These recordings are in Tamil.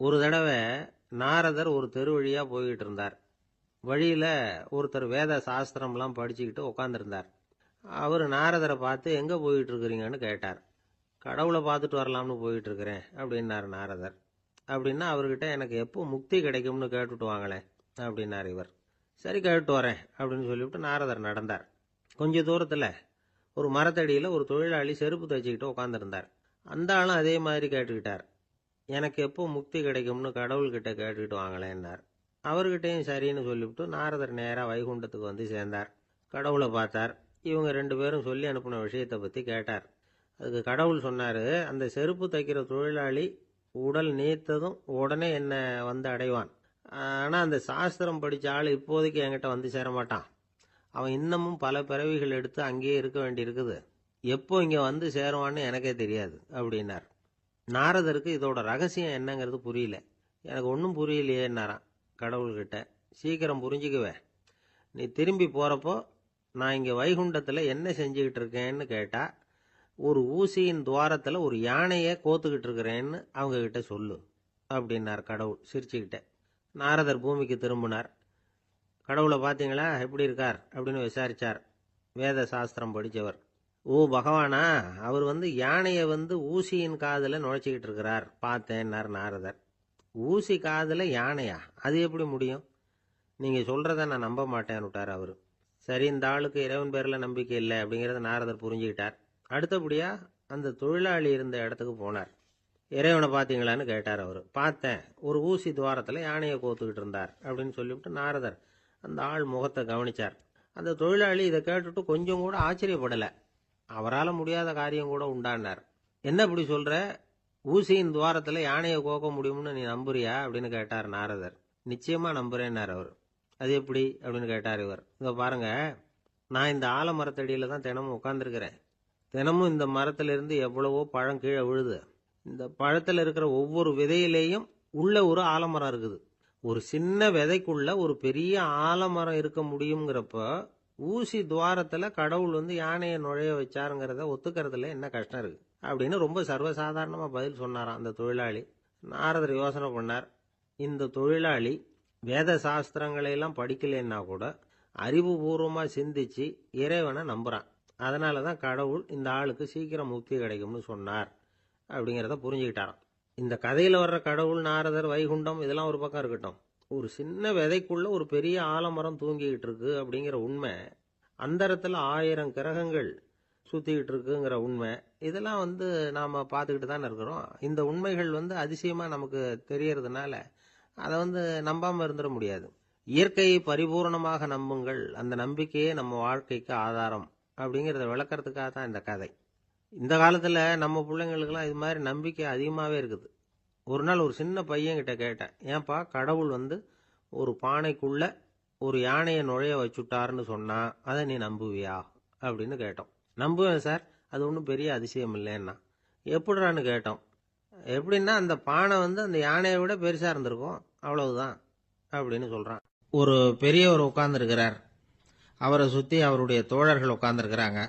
ஒரு தடவை நாரதர் ஒரு தெரு வழியா போய்கிட்டு இருந்தார். வழியில ஒருத்தர் வேத சாஸ்திரம்லாம் படிச்சுக்கிட்டு உட்காந்துருந்தார். அவர் நாரதரை பார்த்து எங்க போயிட்டு இருக்கிறீங்கன்னு கேட்டார். கடவுளை பார்த்துட்டு வரலாம்னு போயிட்டு இருக்கிறேன் அப்படின்னாரு நாரதர். அப்படின்னா அவர்கிட்ட எனக்கு எப்போ முக்தி கிடைக்கும்னு கேட்டுட்டு வாங்களேன் அப்படின்னார் இவர். சரி கேட்டு வரேன் அப்படின்னு சொல்லிவிட்டு நாரதர் நடந்தார். கொஞ்ச தூரத்தில் ஒரு மரத்தடியில் ஒரு தொழிலாளி செருப்பு தைச்சிக்கிட்டு உட்காந்துருந்தார். அந்த ஆளும் அதே மாதிரி கேட்டுக்கிட்டார். எனக்கு எப்போ முக்தி கிடைக்கும்னு கடவுள்கிட்ட கேட்டுக்கிட்டு வாங்களேன்னார். அவர்கிட்டையும் சரின்னு சொல்லிவிட்டு நாரதர் நேராக வைகுண்டத்துக்கு வந்து சேர்ந்தார். கடவுளை பார்த்தார். இவங்க 2 பேரும் சொல்லி அனுப்பின விஷயத்தை பற்றி கேட்டார். அதுக்கு கடவுள் சொன்னார், அந்த செருப்பு தைக்கிற தொழிலாளி உடல் நீத்ததும் உடனே என்னை வந்து அடைவான். ஆனால் அந்த சாஸ்திரம் படித்த ஆள் இப்போதைக்கு என்கிட்ட வந்து சேரமாட்டான். அவன் இன்னமும் பல பிறவிகள் எடுத்து அங்கேயே இருக்க வேண்டியிருக்குது. எப்போ இங்கே வந்து சேருவான்னு எனக்கே தெரியாது அப்படின்னார். நாரதருக்கு இதோட ரகசியம் என்னங்கிறது புரியல. எனக்கு ஒன்றும் புரியலையேன்னாரான் கடவுள்கிட்ட. சீக்கிரம் புரிஞ்சுக்குவேன். நீ திரும்பி போகிறப்போ நான் இங்கே வைகுண்டத்தில் என்ன செஞ்சுக்கிட்டு இருக்கேன்னு கேட்டால், ஒரு ஊசியின் துவாரத்தில் ஒரு யானையை கோத்துக்கிட்டு இருக்கிறேன்னு அவங்கக்கிட்ட சொல்லு அப்படின்னார் கடவுள் சிரிச்சுக்கிட்ட. நாரதர் பூமிக்கு திரும்பினார். கடவுளை பார்த்தீங்களா, எப்படி இருக்கார் அப்படின்னு விசாரித்தார் வேத சாஸ்திரம் படித்தவர். ஓ பகவானா, அவர் யானையை ஊசியின் காதில் நுழைச்சிக்கிட்டு இருக்கிறார் பார்த்தேன்னார் நாரதர். ஊசி காதில் யானையா? அது எப்படி முடியும்? நீங்கள் சொல்கிறத நான் நம்ப மாட்டேன்னு விட்டார் அவர். சரி, இந்த ஆளுக்கு இறைவன் பேரில் நம்பிக்கை இல்லை அப்படிங்கிறத நாரதர் புரிஞ்சுக்கிட்டார். அடுத்தபடியாக அந்த தொழிலாளி இருந்த இடத்துக்கு போனார். இறைவனை பார்த்தீங்களான்னு கேட்டார் அவர். பார்த்தேன், ஒரு ஊசி துவாரத்தில் யானையை கோத்துக்கிட்டு இருந்தார் அப்படின்னு சொல்லிவிட்டு நாரதர் அந்த ஆள் முகத்தை கவனித்தார். அந்த தொழிலாளி இதை கேட்டுட்டு கொஞ்சம் கூட ஆச்சரியப்படலை. அவரால் முடியாத காரியம் கூட உண்டானார். என்ன இப்படி சொல்கிற? ஊசியின் துவாரத்தில் யானையை கோக்க முடியும்னு நீ நம்புறியா அப்படின்னு கேட்டார் நாரதர். நிச்சயமாக நம்புறேன்னார் அவர். அது எப்படி அப்படின்னு கேட்டார் இவர். இங்கே பாருங்க, நான் இந்த ஆலமரத்தடியில் தான் தினமும் உட்காந்துருக்கிறேன். தினமும் இந்த மரத்திலிருந்து எவ்வளவோ பழம் கீழே விழுது. இந்த பழத்தில் இருக்கிற ஒவ்வொரு விதையிலேயும் உள்ள ஒரு ஆலமரம் இருக்குது. ஒரு சின்ன விதைக்குள்ள ஒரு பெரிய ஆலமரம் இருக்க முடியுங்கிறப்ப ஊசி துவாரத்தில் கடவுள் யானையை நுழைய வச்சாருங்கிறத ஒத்துக்கிறதுல என்ன கஷ்டம் இருக்கு அப்படின்னு ரொம்ப சர்வசாதாரணமாக பதில் சொன்னாராம் அந்த தொழிலாளி. நாரதர் யோசனை பண்ணார். இந்த தொழிலாளி வேத சாஸ்திரங்களையெல்லாம் படிக்கலைன்னா கூட அறிவுபூர்வமாக சிந்திச்சு இறைவனை நம்புகிறான். அதனால தான் கடவுள் இந்த ஆளுக்கு சீக்கிரம் முக்தி கிடைக்கும்னு சொன்னார் அப்படிங்கிறத புரிஞ்சுக்கிட்டாராம். இந்த கதையில் வர்ற கடவுள், நாரதர், வைகுண்டம் இதெல்லாம் ஒரு பக்கம் இருக்கட்டும். ஒரு சின்ன விதைக்குள்ள ஒரு பெரிய ஆலமரம் தூங்கிக்கிட்டு இருக்கு அப்படிங்கிற உண்மை, அந்தரத்தில் 1000 கிரகங்கள் சுற்றிக்கிட்டு இருக்குங்கிற உண்மை, இதெல்லாம் நாம் பார்த்துக்கிட்டு தானே இருக்கிறோம். இந்த உண்மைகள் அதிசயமாக நமக்கு தெரியறதுனால அதை நம்பாமல் இருந்துட முடியாது. இயற்கையை பரிபூர்ணமாக நம்புங்கள், அந்த நம்பிக்கையே நம்ம வாழ்க்கைக்கு ஆதாரம் அப்படிங்கிறத விளக்கறதுக்காக தான் இந்த கதை. இந்த காலத்தில் நம்ம பிள்ளைங்களுக்கெல்லாம் இது மாதிரி நம்பிக்கை அதிகமாகவே இருக்குது. ஒரு நாள் ஒரு சின்ன பையன்கிட்ட கேட்டேன், ஏன்பா கடவுள் ஒரு பானைக்குள்ள ஒரு யானையை நுழைய வச்சுட்டாருன்னு சொன்னா அதை நீ நம்புவியா அப்படின்னு கேட்டோம். நம்புவேன் சார், அது ஒன்றும் பெரிய அதிசயம் இல்லைன்னா. எப்படிறான்னு கேட்டோம். எப்படின்னா அந்த பானை அந்த யானையை விட பெருசாக இருந்திருக்கும், அவ்வளவுதான் அப்படின்னு சொல்கிறான். ஒரு பெரியவர் உட்கார்ந்துருக்கிறார். அவரை சுற்றி அவருடைய தோழர்கள் உட்கார்ந்துருக்கிறாங்க.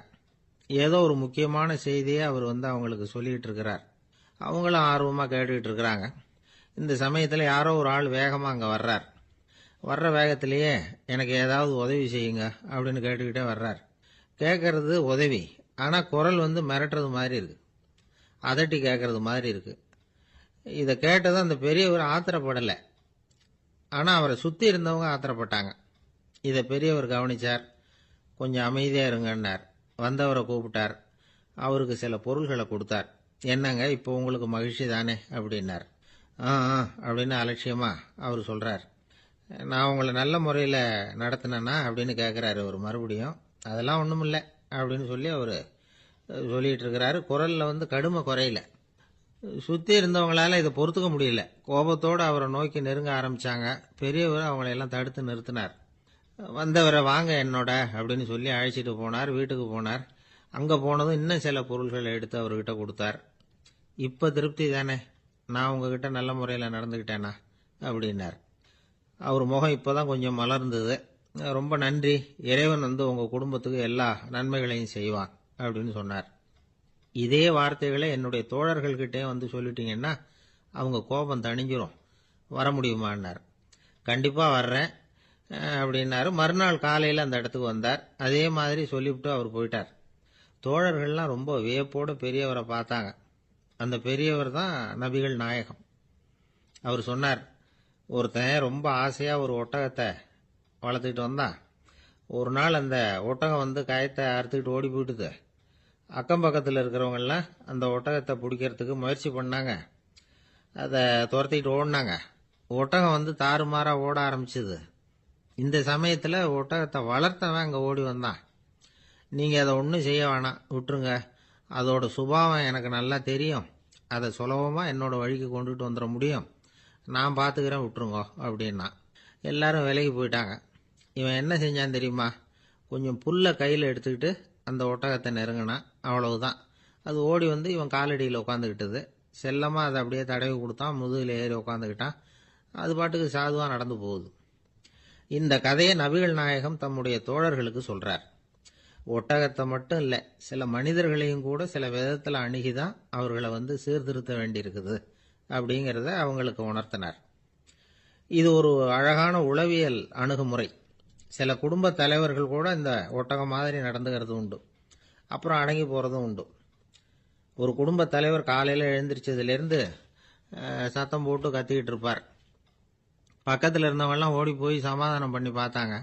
ஏதோ ஒரு முக்கியமான செய்தியை அவர் அவங்களுக்கு சொல்லிகிட்டு இருக்கிறார். அவங்களும் ஆர்வமாக கேட்டுக்கிட்டு இருக்கிறாங்க. இந்த சமயத்தில் யாரோ ஒரு ஆள் வேகமாக அங்கே வர்றார். வர்ற வேகத்திலேயே எனக்கு ஏதாவது உதவி செய்யுங்க அப்படின்னு கேட்டுக்கிட்டே வர்றார். கேட்கறது உதவி, ஆனால் குரல் மிரட்டுறது மாதிரி இருக்கு, அதட்டி கேட்கறது மாதிரி இருக்கு. இதை கேட்டது அந்த பெரியவர் ஆத்திரப்படலை, ஆனால் அவரை சுற்றி இருந்தவங்க ஆத்திரப்பட்டாங்க. இதை பெரியவர் கவனிச்சார். கொஞ்சம் அமைதியாக இருங்கன்னார். வந்தவரை கூப்பிட்டார். அவருக்கு சில பொருள்களை கொடுத்தார். என்னங்க, இப்போ உங்களுக்கு மகிழ்ச்சி தானே அப்படின்னார். ஆ அப்படின்னு அலட்சியமாக அவர் சொல்கிறார். நான் உங்களை நல்ல முறையில் நடத்தினேன்னா அப்படின்னு கேட்குறாரு அவர் மறுபடியும். அதெல்லாம் ஒன்றும் இல்லை அப்படின்னு சொல்லி அவர் சொல்லிகிட்டு இருக்கிறாரு. குரலில் கடுமை குறையில. சுற்றி இருந்தவங்களால இதை பொறுத்துக்க முடியல. கோபத்தோடு அவரை நோக்கி நெருங்க ஆரம்பித்தாங்க. பெரியவர் அவங்களையெல்லாம் தடுத்து நிறுத்தினார். வந்தவரை வாங்க என்னோட அப்படின்னு சொல்லி அழைச்சிட்டு போனார். வீட்டுக்கு போனார். அங்கே போனதும் இன்னும் சில பொருள்களை எடுத்து அவர்கிட்ட கொடுத்தார். இப்போ திருப்தி தானே, நான் உங்ககிட்ட நல்ல முறையில் நடந்துக்கிட்டேனா அப்படின்னார். அவர் முகம் இப்போ தான் கொஞ்சம் மலர்ந்தது. ரொம்ப நன்றி, இறைவன் உங்கள் குடும்பத்துக்கு எல்லா நன்மைகளையும் செய்வான் அப்படின்னு சொன்னார். இதே வார்த்தைகளை என்னுடைய தோழர்கள்கிட்டே சொல்லிட்டீங்கன்னா அவங்க கோபம் தணிஞ்சிரும், வர முடியுமான்னார். கண்டிப்பாக வர்றேன் அப்படின்னாரு. மறுநாள் காலையில் அந்த இடத்துக்கு வந்தார். அதே மாதிரி சொல்லிவிட்டு அவர் போயிட்டார். தோழர்கள்லாம் ரொம்ப வியப்போடு பெரியவரை பார்த்தாங்க. அந்த பெரியவர் தான் நபிகள் நாயகம். அவர் சொன்னார், ஒருத்தன் ரொம்ப ஆசையாக ஒரு ஒட்டகத்தை வளர்த்துக்கிட்டு வந்தான். ஒரு நாள் அந்த ஒட்டகம் வந்து கயத்தை அறுத்துக்கிட்டு ஓடி போயிட்டுது. அக்கம் பக்கத்தில் இருக்கிறவங்கெல்லாம் அந்த ஒட்டகத்தை பிடிக்கிறதுக்கு முயற்சி பண்ணாங்க. அதை துரத்திக்கிட்டு ஓடினாங்க. ஒட்டகம் வந்து தாறுமாறாக ஓட ஆரம்பிச்சுது. இந்த சமயத்தில் ஒட்டகத்தை வளர்த்தவன் அங்கே ஓடி வந்தான். நீங்கள் அதை ஒன்றும் செய்ய வேணாம், விட்டுருங்க. அதோட சுபாவம் எனக்கு நல்லா தெரியும். அதை சுலபமாக என்னோட வழிக்கு கொண்டுட்டு வந்துட முடியும். நான் பார்த்துக்கிறேன், விட்டுருங்கோ அப்படின்னா. எல்லாரும் விலகி போயிட்டாங்க. இவன் என்ன செஞ்சான் தெரியுமா? கொஞ்சம் புல்லை கையில் எடுத்துக்கிட்டு அந்த ஒட்டகத்தை நெருங்கினான். அவ்வளவுதான். அது ஓடி வந்து இவன் காலடியில் உட்காந்துக்கிட்டது. செல்லமாக அதை அப்படியே தடவி கொடுத்தான். முதுகில் ஏறி உட்காந்துக்கிட்டான். அது பாட்டுக்கு சாதுவாக நடந்து போகுது. இந்த கதையை நபிகள் நாயகம் தம்முடைய தோழர்களுக்கு சொல்றார். ஒட்டகத்தை மட்டும் இல்லை, சில மனிதர்களையும் கூட சில விதத்தில் அணுகிதான் அவர்களை வந்து சீர்திருத்த வேண்டியிருக்குது அப்படிங்கிறத அவங்களுக்கு உணர்த்தினார். இது ஒரு அழகான உளவியல் அணுகுமுறை. சில குடும்ப தலைவர்கள் கூட இந்த ஒட்டகம் மாதிரி நடந்துகிறது உண்டு. அப்புறம் அடங்கி போகிறதும் உண்டு. ஒரு குடும்ப தலைவர் காலையில் எழுந்திரிச்சதுலேருந்து சத்தம் போட்டு கத்திக்கிட்டு இருப்பார். பக்கத்தில் இருந்தவங்கெல்லாம் ஓடி போய் சமாதானம் பண்ணி பார்த்தாங்க.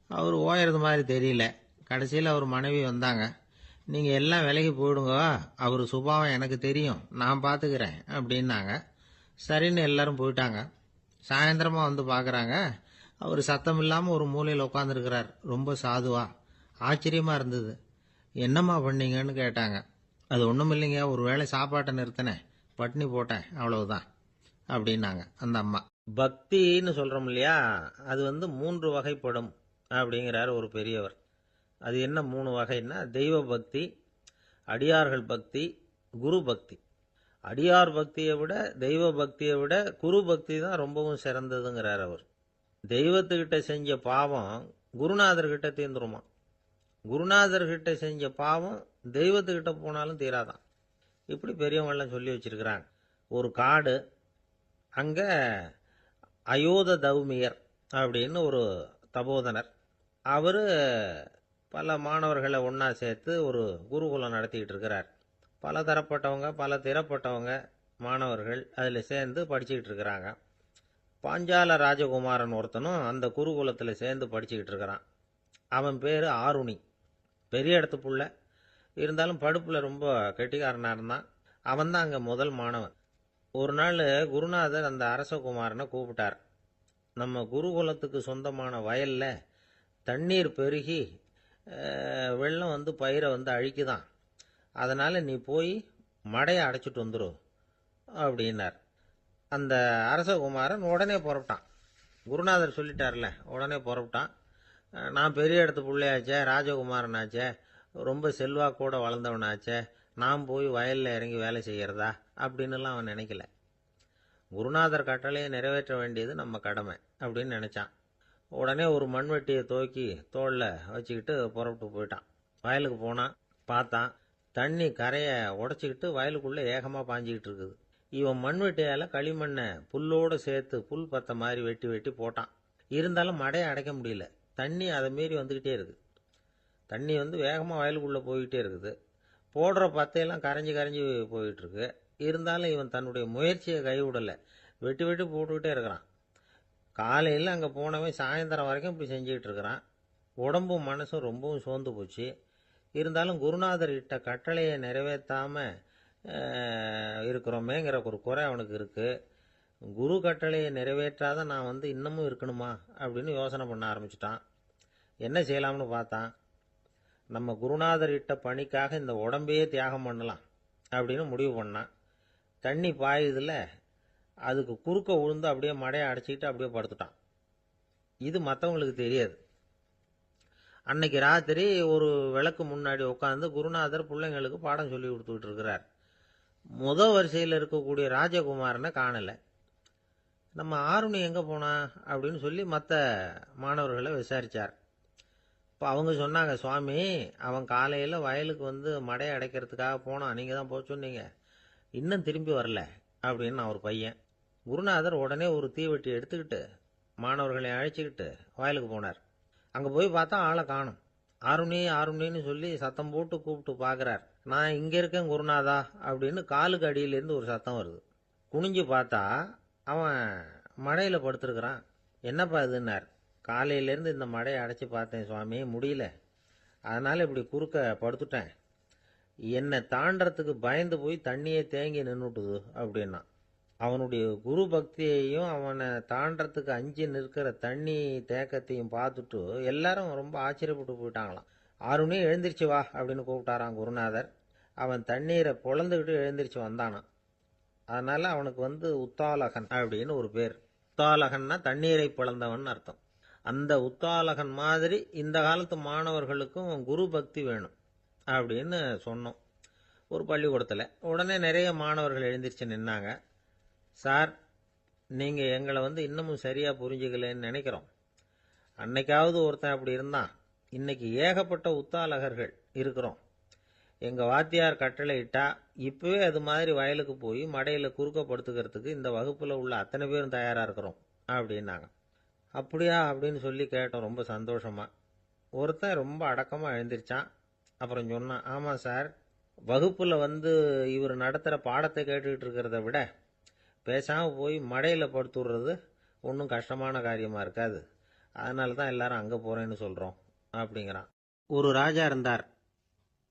அவர் ஓயறது மாதிரி தெரியல. கடைசியில் அவர் மனைவி வந்தாங்க. நீங்கள் எல்லாம் விலகி போயிடுங்க, அவர் சுபாவம் எனக்கு தெரியும், நான் பார்த்துக்கிறேன் அப்படின்னாங்க. சரின்னு எல்லாரும் போயிட்டாங்க. சாயந்தரமாக வந்து பார்க்குறாங்க, அவர் சத்தம் இல்லாமல் ஒரு மூலையில் உட்காந்துருக்கிறார். ரொம்ப சாதுவா. ஆச்சரியமாக இருந்தது. என்னம்மா பண்ணீங்கன்னு கேட்டாங்க. அது ஒன்றும் இல்லைங்க, ஒரு வேளை சாப்பாட்டை நிறுத்தினேன், பட்னி போட்டேன், அவ்வளவுதான் அப்படின்னாங்க அந்த அம்மா. பக்தின்னு சொல்கிறோம் இல்லையா, அது வந்து 3 வகைப்படும் அப்படிங்கிறார் ஒரு பெரியவர். அது என்ன 3 வகைன்னா, தெய்வ பக்தி, அடியார்கள் பக்தி, குரு பக்தி. அடியார் பக்தியை விட தெய்வ பக்தியை விட குரு பக்தி தான் ரொம்பவும் சிறந்ததுங்கிறார் அவர். தெய்வத்துக்கிட்ட செஞ்ச பாவம் குருநாதர்கிட்ட தீர்ந்துருமா. குருநாதர்கிட்ட செஞ்ச பாவம் தெய்வத்துக்கிட்ட போனாலும் தீராதான். இப்படி பெரியவங்கெல்லாம் சொல்லி வச்சிருக்கிறாங்க. ஒரு காடு, அங்கே அயோத தௌமியர் அப்படின்னு ஒரு தபோதனர். அவர் பல மாணவர்களை ஒன்றா சேர்த்து ஒரு குருகுலம் நடத்திக்கிட்டு இருக்கிறார். பல தரப்பட்டவங்க, பல திறப்பட்டவங்க மாணவர்கள் அதில் சேர்ந்து படிச்சுக்கிட்டு இருக்கிறாங்க. பாஞ்சால ராஜகுமாரன் ஒருத்தனும் அந்த குருகுலத்தில் சேர்ந்து படிச்சுக்கிட்டு இருக்கிறான். அவன் பேர் ஆருணி. பெரிய இடத்து புள்ள, இருந்தாலும் படுப்பில் ரொம்ப கெட்டிக்காரனாக இருந்தான். அவன் தான் அங்கே முதல் மாணவன். ஒரு நாள் குருநாதர் அந்த அரசகுமாரனை கூப்பிட்டார். நம்ம குருகுலத்துக்கு சொந்தமான வயலில் தண்ணீர் பெருகி வெள்ளம் வந்து பயிரை வந்து அழிக்குதான். அதனால் நீ போய் மடையை அடைச்சிட்டு வந்துடும் அப்படின்னார். அந்த அரசகுமாரன் உடனே புறப்பட்டான். குருநாதர் சொல்லிட்டார்ல, உடனே புறப்பட்டான். நான் பெரிய இடத்து பிள்ளையாச்சே, ராஜகுமாரனாச்சே, ரொம்ப செல்வாக்கூட வளர்ந்தவனாச்சே, நான் போய் வயலில் இறங்கி வேலை செய்கிறதா அப்படின்னுலாம் அவன் நினைக்கல. குருநாதர் கட்டளையை நிறைவேற்ற வேண்டியது நம்ம கடமை அப்படின்னு நினச்சான். உடனே ஒரு மண்வெட்டியை தூக்கி தோளில் வச்சுக்கிட்டு புறப்பட்டு போயிட்டான். வயலுக்கு போனான். பார்த்தான், தண்ணி கரையை உடச்சிக்கிட்டு வயலுக்குள்ளே ஏகமாக பாஞ்சிக்கிட்டு இருக்குது. இவன் மண்வெட்டியால் களிமண்ணை புல்லோடு சேர்த்து புல் பத்த மாதிரி வெட்டி வெட்டி போட்டான். இருந்தாலும் மடையை அடைக்க முடியல. தண்ணி அதை மீறி வந்துக்கிட்டே இருக்குது. தண்ணி வந்து வேகமாக வயலுக்குள்ளே போய்கிட்டே இருக்குது. போடுற பத்தையெல்லாம் கரைஞ்சி கரைஞ்சி போயிட்டுருக்கு. இருந்தாலும் இவன் தன்னுடைய முயற்சியை கைவிடலை. வெட்டி வெட்டி போட்டுக்கிட்டே இருக்கிறான். காலையில் அங்கே போனவன் சாயந்தரம் வரைக்கும் இப்படி செஞ்சுக்கிட்டு இருக்கிறான். உடம்பும் மனசும் ரொம்பவும் சோர்ந்து போச்சு. இருந்தாலும் குருநாதர் இட்ட கட்டளையை நிறைவேற்றாமல் இருக்கிறோமேங்கிற ஒரு குறை அவனுக்கு இருக்குது. குரு கட்டளையை நிறைவேற்றாத நான் வந்து இன்னமும் இருக்கணுமா அப்படின்னு யோசனை பண்ண ஆரம்பிச்சிட்டான். என்ன செய்யலாம்னு பார்த்தான். நம்ம குருநாதர் இட்ட பணிக்காக இந்த உடம்பையே தியாகம் பண்ணலாம் அப்படின்னு முடிவு பண்ணான். தண்ணி பாயுதில் அதுக்கு குறுக்க விழுந்து அப்படியே மடையை அடைச்சிக்கிட்டு அப்படியே படுத்துட்டான். இது மற்றவங்களுக்கு தெரியாது. அன்னைக்கு ராத்திரி ஒரு விளக்கு முன்னாடி உட்காந்து குருநாதர் பிள்ளைங்களுக்கு பாடம் சொல்லி கொடுத்துக்கிட்டு இருக்கிறார். முதல் வரிசையில் இருக்கக்கூடிய ராஜகுமாரனை காணலை. நம்ம ஆருணி எங்கே போனா அப்படின்னு சொல்லி மற்ற மாணவர்களை விசாரித்தார். இப்போ அவங்க சொன்னாங்க, சுவாமி, அவன் காலையில் வயலுக்கு வந்து மடையை அடைக்கிறதுக்காக போனான், நீங்கள் தான் போக சொன்னீங்க, இன்னும் திரும்பி வரல, அப்படின்னு அவர் பையன். குருநாதர் உடனே ஒரு தீவெட்டி எடுத்துக்கிட்டு மாணவர்களை அழைச்சிக்கிட்டு வயலுக்கு போனார். அங்கே போய் பார்த்தா ஆளை காணும். ஆருணி ஆருணின்னு சொல்லி சத்தம் போட்டு கூப்பிட்டு பார்க்குறார். நான் இங்கே இருக்கேன் குருநாதா அப்படின்னு காலுக்கு அடியிலேருந்து ஒரு சத்தம் வருது. குனிஞ்சு பார்த்தா அவன் மழையில் படுத்துருக்கிறான். என்னப்பா இதுன்னார். காலையிலேருந்து இந்த மழையை அடைச்சி பார்த்தேன் சுவாமி, முடியல, அதனால் இப்படி குறுக்க படுத்துட்டேன். என்னை தாண்டறதுக்கு பயந்து போய் தண்ணியே தேங்கி நின்றுட்டுது அப்படின்னா. அவனுடைய குரு பக்தியையும் அவனை தாண்டறதுக்கு அஞ்சு நிற்கிற தண்ணி தேக்கத்தையும் பார்த்துட்டு எல்லாரும் ரொம்ப ஆச்சரியப்பட்டு போயிட்டாங்களாம். ஆறுனே எழுந்திரிச்சு வா அப்படின்னு கூப்பிட்டாரான் குருநாதர். அவன் தண்ணீரை பொழந்துக்கிட்டு எழுந்திரிச்சு வந்தானான். அதனால அவனுக்கு உத்தாலகன் அப்படின்னு ஒரு பேர். உத்தாலகன்னா தண்ணீரை பிளந்தவன் அர்த்தம். அந்த உத்தாலகன் மாதிரி இந்த காலத்து மாணவர்களுக்கும் குரு பக்தி வேணும் அப்படின்னு சொன்னோம் ஒரு பள்ளிக்கூடத்தில். உடனே நிறைய மாணவர்கள் எழுந்திரிச்சு நின்னாங்க. சார், நீங்கள் எங்களை இன்னமும் சரியாக புரிஞ்சுக்கலன்னு நினைக்கிறோம். அன்னைக்காவது ஒருத்தன் அப்படி இருந்தான், இன்னைக்கு ஏகப்பட்ட உத்தாலகர்கள் இருக்கிறோம். எங்கள் வாத்தியார் கட்டளை இட்டா இப்போவே அது மாதிரி வயலுக்கு போய் மடையில் குறுக்கப்படுத்துக்கிறதுக்கு இந்த வகுப்பில் உள்ள அத்தனை பேரும் தயாராக இருக்கிறோம் அப்படின்னாங்க. அப்படியா அப்படின்னு சொல்லி கேட்டோம் ரொம்ப சந்தோஷமாக. ஒருத்தன் ரொம்ப அடக்கமாக எழுந்திரிச்சான். அப்புறம் சொன்னான், ஆமாம் சார், வகுப்பில் இவர் நடத்துகிற பாடத்தை கேட்டுக்கிட்டு இருக்கிறத விட பேசாமல் போய் மடையில் படுத்துடுறது ஒன்றும் கஷ்டமான காரியமாக இருக்காது, அதனால தான் எல்லாரும் அங்கே போகிறேன்னு சொல்கிறோம் அப்படிங்கிறான். ஒரு ராஜா இருந்தார்.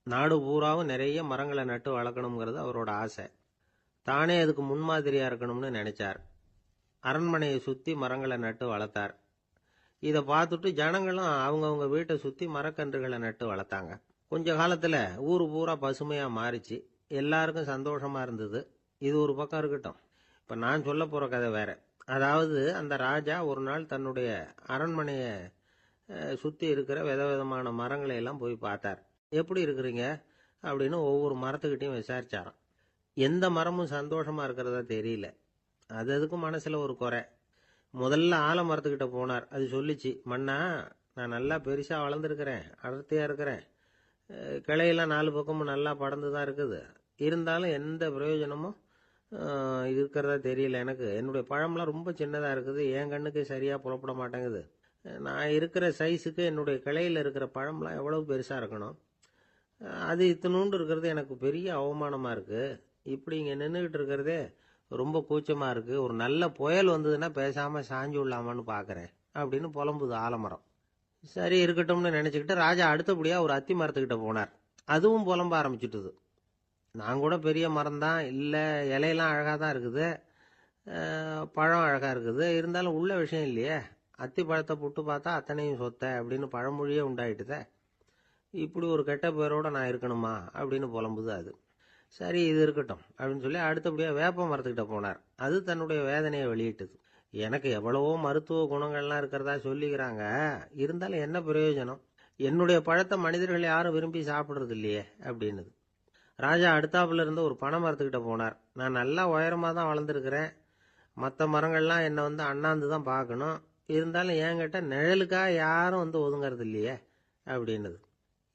நாடு பூராவும் நிறைய மரங்களை நட்டு வளர்க்கணுங்கிறது அவரோட ஆசை. தானே அதுக்கு முன்மாதிரியாக இருக்கணும்னு நினைச்சார். அரண்மனையை சுற்றி மரங்களை நட்டு வளர்த்தார். இதை பார்த்துட்டு ஜனங்களும் அவங்கவுங்க வீட்டை சுற்றி மரக்கன்றுகளை நட்டு வளர்த்தாங்க. கொஞ்ச காலத்தில் ஊர் பூரா பசுமையாக மாறிச்சு. எல்லாருக்கும் சந்தோஷமாக இருந்தது. இது ஒரு பக்கம் இருக்கட்டும். இப்போ நான் சொல்ல போகிற கதை வேற. அதாவது அந்த ராஜா ஒரு நாள் தன்னுடைய அரண்மனையை சுற்றி இருக்கிற விதவிதமான மரங்களை எல்லாம் போய் பார்த்தார். எப்படி இருக்கிறீங்க அப்படின்னு ஒவ்வொரு மரத்துக்கிட்டையும் விசாரிச்சாராம். எந்த மரமும் சந்தோஷமாக இருக்கிறதா தெரியல. அதுக்கும் மனசில் ஒரு குறை. முதல்ல ஆலமரத்துக்கிட்ட போனார். அது சொல்லிச்சு, மண்ணா, நான் நல்லா பெருசாக வளர்ந்துருக்கிறேன், அடர்த்தியாக இருக்கிறேன், கிளையெல்லாம் 4 பக்கமும் நல்லா படர்ந்து தான் இருக்குது, இருந்தாலும் எந்த பிரயோஜனமும் இருக்கிறதா தெரியல எனக்கு. என்னுடைய பழம்லாம் ரொம்ப சின்னதாக இருக்குது, என் கண்ணுக்கு சரியாக புலப்பட மாட்டேங்குது. நான் இருக்கிற சைஸுக்கு என்னுடைய கிளையில் இருக்கிற பழம்லாம் எவ்வளவு பெருசாக இருக்கணும், அது இத்தினூண்டு இருக்கிறது எனக்கு பெரிய அவமானமாக இருக்குது. இப்படி இங்கே நின்றுக்கிட்டு இருக்கிறதே ரொம்ப கூச்சமாக இருக்குது. ஒரு நல்ல புயல் வந்ததுன்னா பேசாமல் சாஞ்சு விடலாமான்னு பார்க்குறேன் அப்படின்னு புலம்புது ஆலமரம். சரி இருக்கட்டும்னு நினச்சிக்கிட்டு ராஜா அடுத்தபடியாக ஒரு அத்தி மரத்துக்கிட்ட போனார். அதுவும் புலம்ப ஆரம்பிச்சுட்டுது. நான் கூட பெரிய மரம் தான், இல்லை இலையெல்லாம் அழகாக தான் இருக்குது, பழம் அழகாக இருக்குது, இருந்தாலும் உள்ள விஷயம் இல்லையே, அத்தி பழத்தை புட்டு பார்த்தா அத்தனையும் சொத்தை அப்படின்னு பழமொழியே உண்டாயிட்டுதே. இப்படி ஒரு கெட்ட பேரோட நான் இருக்கணுமா அப்படின்னு புலம்புது அது. சரி இது இருக்கட்டும் அப்படின்னு சொல்லி அடுத்தபடியாக வேப்ப மரத்துக்கிட்ட போனார். அது தன்னுடைய வேதனையை வெளியிட்டது. எனக்கு எவ்வளவோ மருத்துவ குணங்கள்லாம் இருக்கிறதா சொல்லிக்கிறாங்க, இருந்தாலும் என்ன பிரயோஜனம், என்னுடைய பழத்தை மனிதர்கள் யாரும் விரும்பி சாப்பிட்றது இல்லையே அப்படின்னுது. ராஜா அடுத்தாப்புல இருந்த ஒரு பனை மரத்துக்கிட்ட போனார். நான் நல்லா உயரமாக தான் வளர்ந்துருக்கிறேன், மற்ற மரங்கள்லாம் என்னை அண்ணாந்து தான் பார்க்கணும், இருந்தாலும் என்கிட்ட நிழலுக்காக யாரும் ஒதுங்கிறது இல்லையே அப்படின்னுது.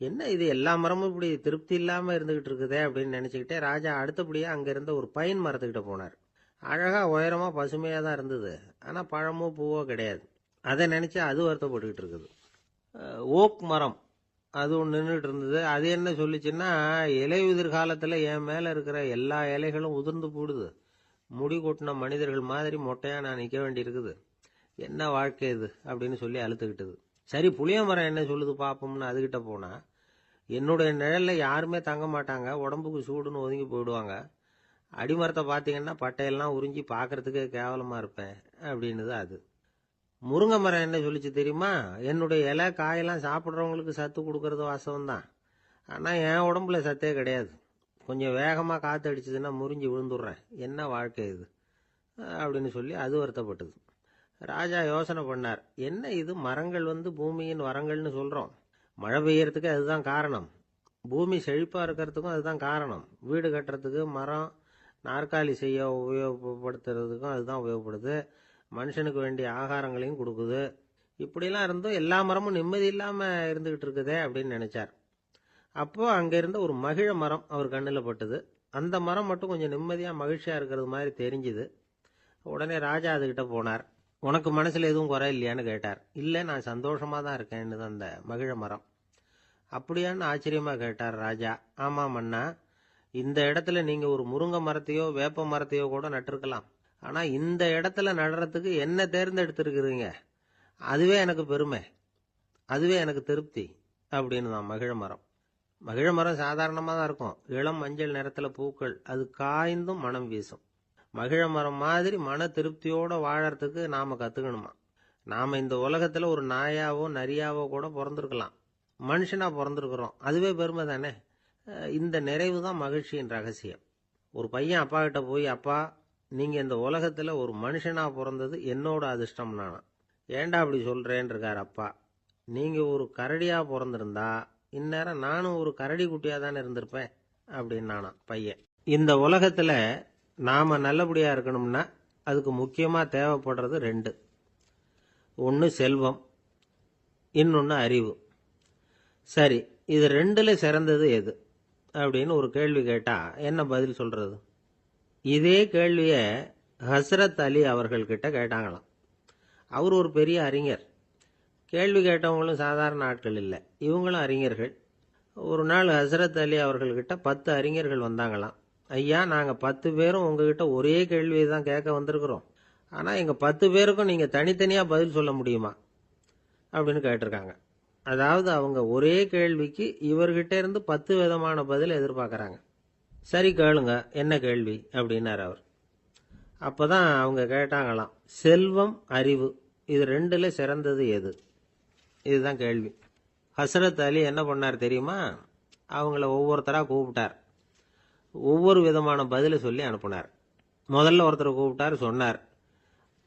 என்ன இது, எல்லா மரமும் இப்படி திருப்தி இல்லாமல் இருந்துகிட்டு இருக்குதே அப்படின்னு நினச்சிக்கிட்டே ராஜா அடுத்தபடியாக அங்கே இருந்த ஒரு பைன் மரத்துக்கிட்ட போனார். அழகாக உயரமாக பசுமையாக தான் இருந்தது, ஆனால் பழமோ பூவோ கிடையாது. அதை நினச்சி அது வருத்தப்பட்டுக்கிட்டு இருக்குது. ஓக் மரம் அது ஒன்று நின்றுட்டு இருந்தது. அது என்ன சொல்லிச்சுன்னா, இலையுதிர் காலத்தில் என் மேலே இருக்கிற எல்லா இலைகளும் உதிர்ந்து போடுது, முடி கொட்டின மனிதர்கள் மாதிரி மொட்டையாக நான் நிற்க வேண்டி இருக்குது, என்ன வாழ்க்கை இது அப்படின்னு சொல்லி அழுத்துக்கிட்டது. சரி புளிய மரம் என்ன சொல்லுது பார்ப்போம்னு அதுகிட்ட போனால், என்னுடைய நிழலில் யாருமே தங்க மாட்டாங்க, உடம்புக்கு சூடுன்னு ஒதுங்கி போயிடுவாங்க, அடிமரத்தை பார்த்தீங்கன்னா பட்டையெல்லாம் உறிஞ்சி பார்க்கறதுக்கே கேவலமாக இருப்பேன் அப்படின்னுது அது. முருங்கை மரம் என்ன சொல்லிச்சு தெரியுமா, என்னுடைய இலை காயெல்லாம் சாப்பிட்றவங்களுக்கு சத்து கொடுக்கறது வாசவம்தான், ஆனால் என் உடம்புல சத்தே கிடையாது, கொஞ்சம் வேகமாக காற்று அடிச்சதுன்னா முறிஞ்சி விழுந்துடுறேன், என்ன வாழ்க்கை இது அப்படின்னு சொல்லி அது வருத்தப்பட்டது. ராஜா யோசனை பண்ணார், என்ன இது, மரங்கள் பூமியின் வரங்கள்னு சொல்கிறோம், மழை பெய்யறதுக்கு அதுதான் காரணம், பூமி செழிப்பாக இருக்கிறதுக்கும் அதுதான் காரணம், வீடு கட்டுறதுக்கு மரம், நாற்காலி செய்ய உபயோகப்படுத்துறதுக்கும் அதுதான் உபயோகப்படுது, மனுஷனுக்கு வேண்டிய ஆகாரங்களையும் கொடுக்குது, இப்படிலாம் இருந்தும் எல்லா மரமும் நிம்மதி இல்லாமல் இருந்துக்கிட்டு இருக்குதே அப்படின்னு நினச்சார். அப்போது அங்கே இருந்த ஒரு மகிழ மரம் அவர் கண்ணில் பட்டது. அந்த மரம் மட்டும் கொஞ்சம் நிம்மதியாக மகிழ்ச்சியாக இருக்கிறது மாதிரி தெரிஞ்சுது. உடனே ராஜா அதுகிட்ட போனார். உனக்கு மனசில் எதுவும் குறை இல்லையான்னு கேட்டார். இல்லை, நான் சந்தோஷமாக தான் இருக்கேன்னு அந்த மகிழ மரம். அப்படியான்னு ஆச்சரியமாக கேட்டார் ராஜா. ஆமாம் மன்னா, இந்த இடத்துல நீங்கள் ஒரு முருங்கை மரத்தையோ வேப்ப மரத்தையோ கூட நட்டிருக்கலாம். ஆனால் இந்த இடத்துல நடுறதுக்கு என்ன தேர்ந்தெடுத்திருக்கிறீங்க, அதுவே எனக்கு பெருமை, அதுவே எனக்கு திருப்தி அப்படின்னு தான் மகிழ மரம். மகிழ மரம் சாதாரணமாக தான் இருக்கும். இளம் மஞ்சள் நிறத்தில் பூக்கள், அது காய்ந்தும் மனம் வீசும். மகிழ மரம் மாதிரி மன திருப்தியோடு வாழறதுக்கு நாம் கற்றுக்கணுமா. நாம் இந்த உலகத்தில் ஒரு நாயாவோ நரியாவோ கூட பிறந்திருக்கலாம். மனுஷனாக பிறந்திருக்கிறோம், அதுவே பெருமை தானே. இந்த நிறைவு தான் மகிழ்ச்சியின் ரகசியம். ஒரு பையன் அப்பா கிட்ட போய், அப்பா, நீங்கள் இந்த உலகத்தில் ஒரு மனுஷனாக பிறந்தது என்னோட அதிர்ஷ்டம் நானா. ஏண்டா அப்படி சொல்கிறேன்னு இருக்கார் அப்பா. நீங்கள் ஒரு கரடியாக பிறந்திருந்தா இந்நேரம் நானும் ஒரு கரடி குட்டியாக தானே இருந்திருப்பேன் அப்படின்னு நானா பையன். இந்த உலகத்தில் நாம் நல்லபடியாக இருக்கணும்னா அதுக்கு முக்கியமாக தேவைப்படுறது ரெண்டு. ஒன்று செல்வம், இன்னொன்று அறிவு. சரி, இது ரெண்டில் சிறந்தது எது அப்படின்னு ஒரு கேள்வி கேட்டால் என்ன பதில் சொல்கிறது? இதே கேள்வியை ஹஸ்ரத் அலி அவர்கள்கிட்ட கேட்டாங்களாம். அவர் ஒரு பெரிய அறிஞர். கேள்வி கேட்டவங்களும் சாதாரண ஆட்கள் இல்லை, இவங்களும் அறிஞர்கள். ஒரு நாள் ஹஸ்ரத் அலி அவர்கள்கிட்ட 10 அறிஞர்கள் வந்தாங்களாம். ஐயா, நாங்கள் 10 பேரும் உங்ககிட்ட ஒரே கேள்வியை தான் கேட்க வந்திருக்கிறோம். ஆனால் எங்கள் 10 பேருக்கும் நீங்கள் தனித்தனியாக பதில் சொல்ல முடியுமா அப்படின்னு கேட்டிருக்காங்க. அதாவது அவங்க ஒரே கேள்விக்கு இவர்கிட்ட இருந்து 10 விதமான பதில் எதிர்பார்க்குறாங்க. சரி கேளுங்க, என்ன கேள்வி அப்படின்னார் அவர். அப்போ தான் அவங்க கேட்டாங்களாம், செல்வம் அறிவு இது ரெண்டில் சிறந்தது எது? இதுதான் கேள்வி. ஹஸ்ரத் அலி என்ன பண்ணார் தெரியுமா? அவங்கள ஒவ்வொருத்தராக கூப்பிட்டார். ஒவ்வொரு விதமான பதிலை சொல்லி அனுப்புனார். முதல்ல ஒருத்தரை கூப்பிட்டார், சொன்னார்,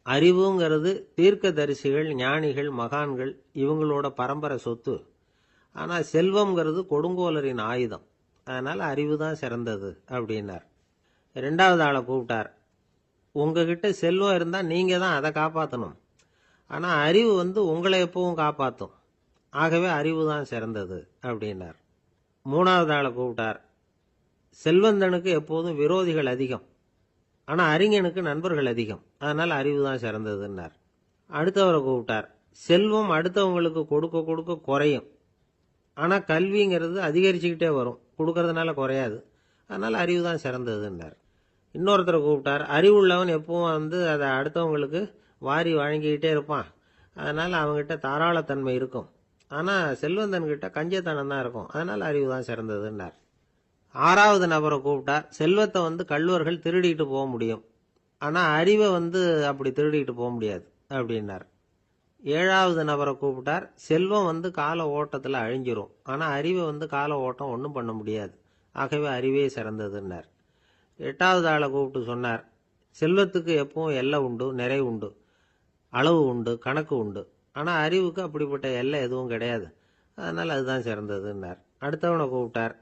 அறிவுங்கிறது தீர்க்கதரிசிகள், ஞானிகள், மகான்கள் இவங்களோட பரம்பரை சொத்து. ஆனால் செல்வம்ங்கிறது கொடுங்கோலரின் ஆயுதம், அதனால் அறிவு தான் சிறந்தது அப்படின்னார். ரெண்டாவது ஆளை கூப்பிட்டார். உங்ககிட்ட செல்வம் இருந்தால் நீங்கள் தான் அதை காப்பாற்றணும், ஆனால் அறிவு உங்களை எப்பவும் காப்பாற்றும், ஆகவே அறிவு தான் சிறந்தது அப்படின்னார். மூணாவது ஆளை கூப்பிட்டார். செல்வந்தனுக்கு எப்போதும் விரோதிகள் அதிகம், ஆனால் அறிஞனுக்கு நண்பர்கள் அதிகம், அதனால் அறிவு தான் சிறந்ததுன்னார். அடுத்தவரை கூப்பிட்டார். செல்வம் அடுத்தவங்களுக்கு கொடுக்க கொடுக்க குறையும், ஆனால் கல்விங்கிறது அதிகரிச்சுக்கிட்டே வரும், கொடுக்கறதுனால குறையாது, அதனால் அறிவு தான் சிறந்ததுன்னார். இன்னொருத்தரை கூப்பிட்டார். அறிவுள்ளவன் எப்பவும் அதை அடுத்தவங்களுக்கு வாரி வழங்கிக்கிட்டே இருப்பான், அதனால் அவங்ககிட்ட தாராளத்தன்மை இருக்கும், ஆனால் செல்வந்தன்கிட்ட கஞ்சத்தனம் தான் இருக்கும், அதனால் அறிவு தான் சிறந்ததுன்னார். ஆறாவது நபரை கூப்பிட்டார். செல்வத்தை கள்வர்கள் திருடிட்டு போக முடியும், ஆனால் அறிவை அப்படி திருடிட்டு போக முடியாது அப்படின்னார். ஏழாவது நபரை கூப்பிட்டார். செல்வம் கால ஓட்டத்தில் அழிஞ்சிரும், ஆனால் அறிவை கால ஓட்டம் ஒன்றும் பண்ண முடியாது, ஆகவே அறிவே சிறந்ததுன்னார். எட்டாவது ஆளை கூப்பிட்டு சொன்னார், செல்வத்துக்கு எப்பவும் எல்லை உண்டு, நிறை உண்டு, அளவு உண்டு, கணக்கு உண்டு, ஆனால் அறிவுக்கு அப்படிப்பட்ட எல்லை எதுவும் கிடையாது, அதனால் அதுதான் சிறந்ததுன்னார். அடுத்தவனை கூப்பிட்டார்.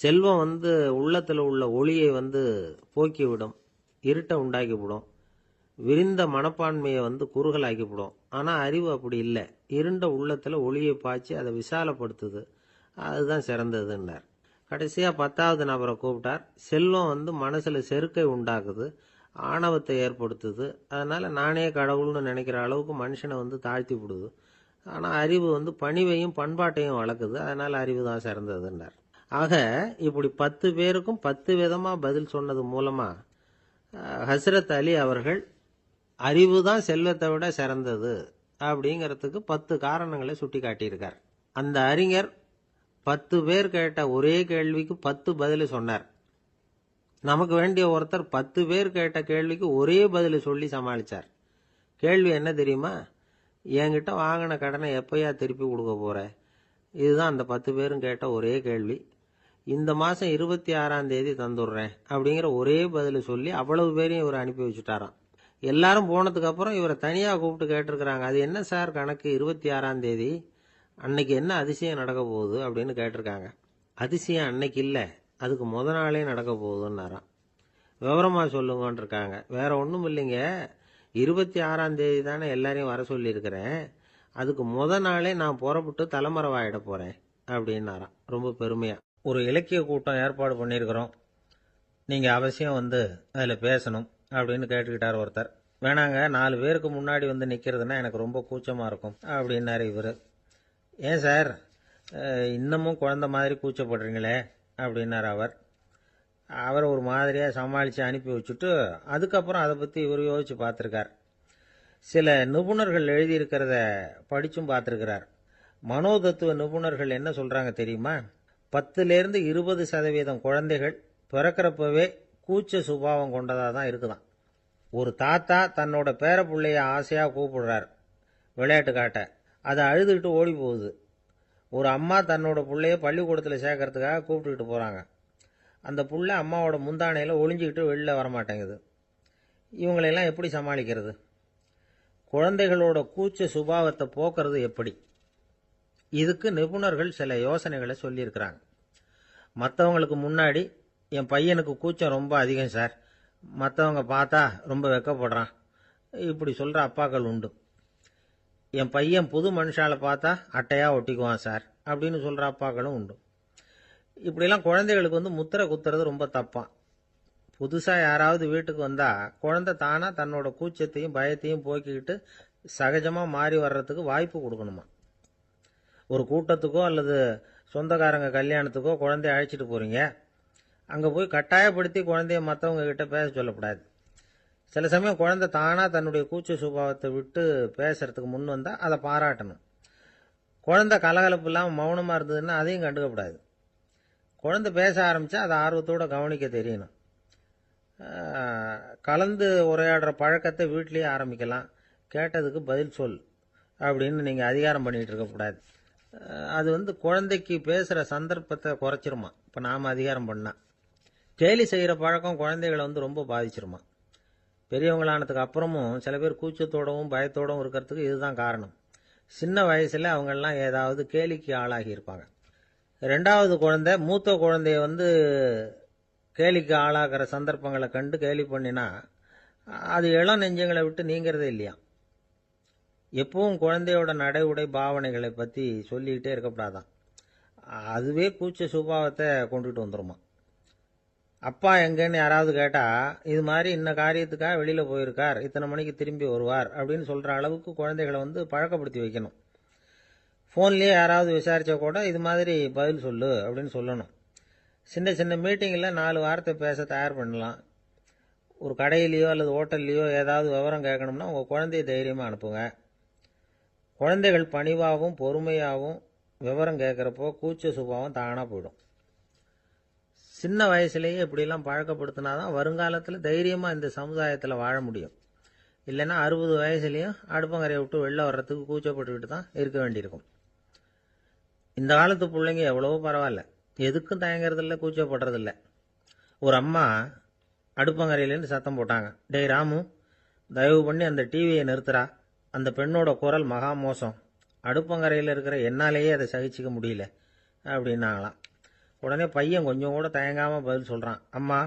செல்வம் உள்ளத்தில் உள்ள ஒளியை போக்கிவிடும், இருட்டை உண்டாக்கிவிடும், விரிந்த மனப்பான்மையை குறுகலாக்கிவிடும், ஆனால் அறிவு அப்படி இல்லை, இருண்ட உள்ளத்தில் ஒளியை பாய்ச்சி அதை விசாலப்படுத்துது, அதுதான் சிறந்ததுன்னார். கடைசியாக 10வது நபரை கூப்பிட்டார். செல்வம் மனசில் செருக்கை உண்டாக்குது, ஆணவத்தை ஏற்படுத்துது, அதனால் நானே கடவுள்னு நினைக்கிற அளவுக்கு மனுஷனை தாழ்த்தி விடுது, ஆனால் அறிவு பணிவையும் பண்பாட்டையும் வளர்க்குது, அதனால் அறிவு தான் சிறந்ததுன்னார். ஆக இப்படி 10 பேருக்கும் 10 விதமாக பதில் சொன்னது மூலமாக ஹஸ்ரத் அலி அவர்கள் அறிவு தான் செல்வத்தை விட சிறந்தது அப்படிங்கிறதுக்கு 10 காரணங்களை சுட்டி காட்டியிருக்கார். அந்த அறிஞர் 10 பேர் கேட்ட ஒரே கேள்விக்கு 10 பதில் சொன்னார். நமக்கு வேண்டிய ஒருத்தர் 10 பேர் கேட்ட கேள்விக்கு ஒரே பதில் சொல்லி சமாளித்தார். கேள்வி என்ன தெரியுமா? என்கிட்ட வாங்கின கடனை எப்பயா திருப்பி கொடுக்க போற? இதுதான் அந்த 10 பேரும் கேட்ட ஒரே கேள்வி. இந்த மாதம் 26ஆம் தேதி தந்துடுறேன் அப்படிங்கிற ஒரே பதில் சொல்லி அவ்வளவு பேரையும் இவர் அனுப்பி வச்சுட்டாராம். எல்லாரும் போனதுக்கு அப்புறம் இவரை தனியாக கூப்பிட்டு கேட்டிருக்கிறாங்க. அது என்ன சார் கணக்கு, 26ஆம் தேதி அன்னைக்கு என்ன அதிசயம் நடக்க போகுது அப்படின்னு கேட்டிருக்காங்க. அதிசயம் அன்னைக்கு இல்லை, அதுக்கு முத நாளே நடக்க போகுதுன்னாராம். விவரமாக சொல்லுங்கன்னு இருக்காங்க. வேற ஒன்றும் இல்லைங்க, 26ஆம் தேதி தானே எல்லாரையும் வர சொல்லியிருக்கிறேன், அதுக்கு முத நாளே நான் புறப்பட்டு தலைமறைவாயிட போகிறேன் அப்படின்னாராம். ரொம்ப பெருமையாக ஒரு இலக்கிய கூட்டம் ஏற்பாடு பண்ணியிருக்கிறோம், நீங்கள் அவசியம் வந்து அதில் பேசணும் அப்படின்னு கேட்டுக்கிட்டார் ஒருத்தர். வேணாங்க, 4 பேருக்கு முன்னாடி வந்து நிற்கிறதுனா எனக்கு ரொம்ப கூச்சமாக இருக்கும் அப்படின்னாரு இவர். ஏன் சார் இன்னமும் குழந்த மாதிரி கூச்சப்படுறீங்களே அப்படின்னார் அவர். அவரை ஒரு மாதிரியாக சமாளித்து அனுப்பி வச்சுட்டு அதுக்கப்புறம் அதை பற்றி இவர் யோசித்து பார்த்துருக்கார். சில நிபுணர்கள் எழுதியிருக்கிறத படித்தும் பார்த்துருக்கிறார். மனோதத்துவ நிபுணர்கள் என்ன சொல்கிறாங்க தெரியுமா? 10லேருந்து 20% குழந்தைகள் பிறக்கிறப்பவே கூச்ச சுபாவம் கொண்டதாக தான் இருக்குதான். ஒரு தாத்தா தன்னோட பேர பிள்ளைய ஆசையாக கூப்பிடுறார் விளையாட்டு காட்ட, அதை அழுதுகிட்டு ஓடி போகுது. ஒரு அம்மா தன்னோட பிள்ளைய பள்ளிக்கூடத்தில் சேர்க்கறதுக்காக கூப்பிட்டுக்கிட்டு போகிறாங்க. அந்த புள்ள அம்மாவோட முந்தானையில் ஒளிஞ்சிக்கிட்டு வெளில வரமாட்டேங்குது. இவங்களெல்லாம் எப்படி சமாளிக்கிறது? குழந்தைகளோட கூச்ச சுபாவத்தை போக்குறது எப்படி? இதுக்கு நிபுணர்கள் சில யோசனைகளை சொல்லியிருக்கிறாங்க. மற்றவங்களுக்கு முன்னாடி என் பையனுக்கு கூச்சம் ரொம்ப அதிகம் சார், மற்றவங்க பார்த்தா ரொம்ப வெக்கப்படுறான், இப்படி சொல்கிற அப்பாக்கள் உண்டு. என் பையன் புது மனுஷால பார்த்தா அட்டையாக ஒட்டிக்குவான் சார் அப்படின்னு சொல்கிற அப்பாக்களும் உண்டு. இப்படிலாம் குழந்தைகளுக்கு வந்து முத்திரை குத்துறது ரொம்ப தப்பான். புதுசாக யாராவது வீட்டுக்கு வந்தால் குழந்தை தானாக தன்னோட கூச்சத்தையும் பயத்தையும் போக்கிக்கிட்டு சகஜமாக மாறி வர்றதுக்கு வாய்ப்பு கொடுக்கணுமா. ஒரு கூட்டத்துக்கோ அல்லது சொந்தக்காரங்க கல்யாணத்துக்கோ குழந்தைய அழைச்சிட்டு போகிறீங்க, அங்கே போய் கட்டாயப்படுத்தி குழந்தைய மற்றவங்க கிட்ட பேச சொல்லக்கூடாது. சில சமயம் குழந்தை தானாக தன்னுடைய கூச்ச சுபாவத்தை விட்டு பேசுறதுக்கு முன் வந்தால் அதை பாராட்டணும். குழந்தை கலகலப்பு இல்லாமல் மௌனமாக இருந்ததுன்னா அதையும் கண்டுக்கக்கூடாது. குழந்தை பேச ஆரம்பித்தா அதை ஆர்வத்தோடு கவனிக்க தெரியணும். கலந்து உரையாடுற பழக்கத்தை வீட்லேயே ஆரம்பிக்கலாம். கேட்டதுக்கு பதில் சொல் அப்படின்னு நீங்கள் அதிகாரம் பண்ணிகிட்டு இருக்கக்கூடாது. அது வந்து குழந்தைக்கு பேசுகிற சந்தர்ப்பத்தை குறைச்சிருமா. இப்போ நாம் அதிகாரம் பண்ணால் கேலி செய்கிற பழக்கம் குழந்தைகளை வந்து ரொம்ப பாதிச்சிருமா. பெரியவங்களானதுக்கு அப்புறமும் சில பேர் கூச்சத்தோடவும் பயத்தோடவும் இருக்கிறதுக்கு இதுதான் காரணம். சின்ன வயசில் அவங்கெல்லாம் ஏதாவது கேலிக்கு ஆளாகி இருப்பாங்க. 2வது குழந்தை மூத்த குழந்தைய வந்து கேலிக்கு ஆளாகிற சந்தர்ப்பங்களை கண்டு கேலி பண்ணினா அது இளம் நெஞ்சங்களை விட்டு நீங்கிறதே இல்லையா. எப்பவும் குழந்தையோட நடை உடை பாவனைகளை பற்றி சொல்லிக்கிட்டே இருக்கக்கூடாதான். அதுவே கூச்ச சுபாவத்தை கொண்டுகிட்டு வந்துருமா. அப்பா எங்கன்னு யாராவது கேட்டால் இது மாதிரி இன்ன காரியத்துக்காக வெளியில் போயிருக்கார், இத்தனை மணிக்கு திரும்பி வருவார் அப்படின்னு சொல்கிற அளவுக்கு குழந்தைகளை வந்து பழக்கப்படுத்தி வைக்கணும். ஃபோன்லேயே யாராவது விசாரித்தா கூட இது மாதிரி பதில் சொல்லு அப்படின்னு சொல்லணும். சின்ன சின்ன மீட்டிங்கில் 4 வார்த்தை பேச தயார் பண்ணலாம். ஒரு கடையிலையோ அல்லது ஹோட்டல்லையோ ஏதாவது விவரம் கேட்கணும்னா உங்கள் குழந்தைய தைரியமாக அனுப்புங்க. குழந்தைகள் பணிவாகவும் பொறுமையாகவும் விவரம் கேட்குறப்போ கூச்ச சுபாவம் தானாக போயிடும். சின்ன வயசுலேயே இப்படிலாம் பழக்கப்படுத்தினா தான் வருங்காலத்தில் தைரியமாக இந்த சமுதாயத்தில் வாழ முடியும். இல்லைன்னா 60 வயசுலேயும் அடுப்பங்கரையை விட்டு வெளில வர்றதுக்கு கூச்சப்பட்டுக்கிட்டு தான் இருக்க வேண்டியிருக்கும். இந்த காலத்து பிள்ளைங்க எவ்வளவோ பரவாயில்ல, எதுக்கும் தயங்குறதில்ல, கூச்சப்படுறதில்ல. ஒரு அம்மா அடுப்பங்கரையிலேருந்து சத்தம் போட்டாங்க, டேய் ராமு, தயவு பண்ணி அந்த டிவியை நிறுத்துறா, அந்த பெண்ணோட குரல் மகா மோசம், அடுப்பங்கரையில் இருக்கிற என்னாலேயே அதை சகிச்சிக்க முடியல அப்படின்னாங்களாம். உடனே பையன் கொஞ்சம் கூட தயங்காமல் பதில் சொல்கிறான், அம்மா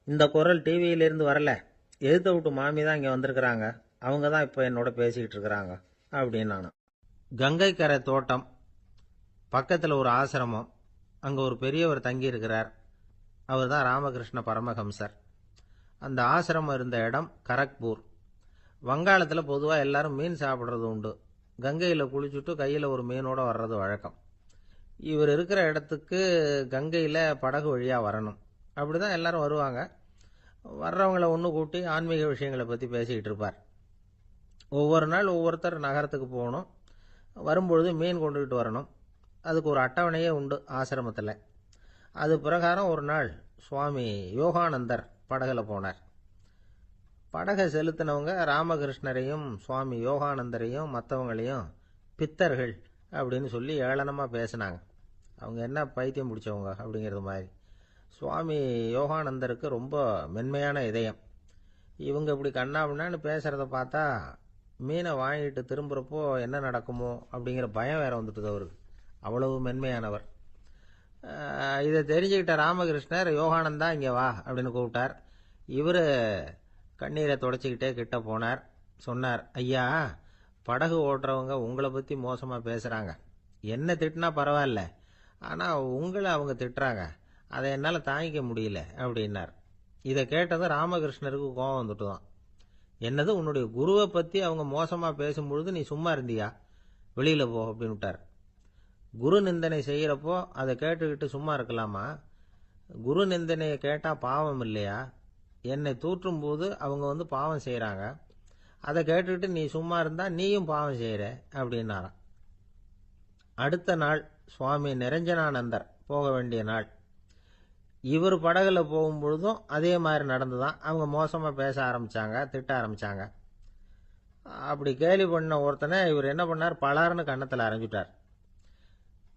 இந்த குரல் டிவியிலேருந்து வரல, எதிர்த்த விட்டு மாமி தான் இங்கே வந்திருக்கிறாங்க, அவங்க தான் இப்போ என்னோட பேசிக்கிட்டு இருக்கிறாங்க அப்படின்னு. கங்கை கரை தோட்டம் பக்கத்தில் ஒரு ஆசிரமம், அங்கே ஒரு பெரியவர் தங்கியிருக்கிறார். அவர் தான் ராமகிருஷ்ண பரமஹம்சர். அந்த ஆசிரமம் இருந்த இடம் கரக்பூர். வங்காளத்தில் பொதுவாக எல்லாரும் மீன் சாப்பிட்றது உண்டு. கங்கையில் குளிச்சுட்டு கையில் ஒரு மீனோடு வர்றது வழக்கம். இவர் இருக்கிற இடத்துக்கு கங்கையில் படகு வழியாக வரணும். அப்படி தான் எல்லாரும் வருவாங்க. வர்றவங்கள ஒன்று கூட்டி ஆன்மீக விஷயங்களை பற்றி பேசிக்கிட்டு இருப்பார். ஒவ்வொரு நாள் ஒவ்வொருத்தர் நகரத்துக்கு போகணும், வரும்பொழுது மீன் கொண்டுகிட்டு வரணும். அதுக்கு ஒரு அட்டவணையே உண்டு ஆசிரமத்தில். அது பிரகாரம் ஒரு நாள் சுவாமி யோகானந்தர் படகுல போனார். படகை செலுத்தினவங்க ராமகிருஷ்ணரையும் சுவாமி யோகானந்தரையும் மற்றவங்களையும் பித்தர்கள் அப்படின்னு சொல்லி ஏளனமாக பேசினாங்க. அவங்க என்ன பைத்தியம் பிடிச்சவங்க அப்படிங்கிறது மாதிரி. சுவாமி யோகானந்தருக்கு ரொம்ப மென்மையான இதயம். இவங்க இப்படி கண்ணாபின்னான்னு பேசுகிறத பார்த்தா மீனை வாங்கிட்டு திரும்புகிறப்போ என்ன நடக்குமோ அப்படிங்கிற பயம் வேற வந்துட்டுது அவருக்கு. அவ்வளவு மென்மையானவர். இதை தெரிஞ்சுக்கிட்ட ராமகிருஷ்ணர், யோகானந்தா இங்கே வா அப்படின்னு கூப்பிட்டார். இவர் கண்ணீரை தொடச்சிக்கிட்டே கிட்ட போனார். சொன்னார், ஐயா, படகு ஓட்டுறவங்க உங்களை பற்றி மோசமாக பேசுகிறாங்க. என்ன திட்டினா பரவாயில்ல, ஆனால் உங்களை அவங்க திட்டுறாங்க, அதை என்னால் தாங்கிக்க முடியல அப்படின்னார். இதை கேட்டதும் ராமகிருஷ்ணருக்கு கோபம் வந்துட்டுதான். என்னது, உன்னுடைய குருவை பத்தி அவங்க மோசமா பேசும்பொழுது நீ சும்மா இருந்தியா? வெளியில போ அப்படின்னு விட்டார். குரு நிந்தனை செய்யறப்போ அதை கேட்டுக்கிட்டு சும்மா இருக்கலாமா? குரு நிந்தனையை கேட்டா பாவம் இல்லையா? என்னை தூற்றும் போது அவங்க பாவம் செய்யறாங்க. அதை கேட்டுக்கிட்டு நீ சும்மா இருந்தா நீயும் பாவம் செய்யற அப்படின்னாராம். அடுத்த நாள் சுவாமி நிரஞ்சனானந்தர் போக வேண்டிய நாள். இவர் படகுல போகும்பொழுதும் அதே மாதிரி நடந்துதான். அவங்க மோசமா பேச ஆரம்பிச்சாங்க, திட்ட ஆரம்பிச்சாங்க. அப்படி கேலி பண்ண ஒருத்தனை இவர் என்ன பண்ணார், பலார்னு கன்னத்தில் அரைஞ்சுட்டார்.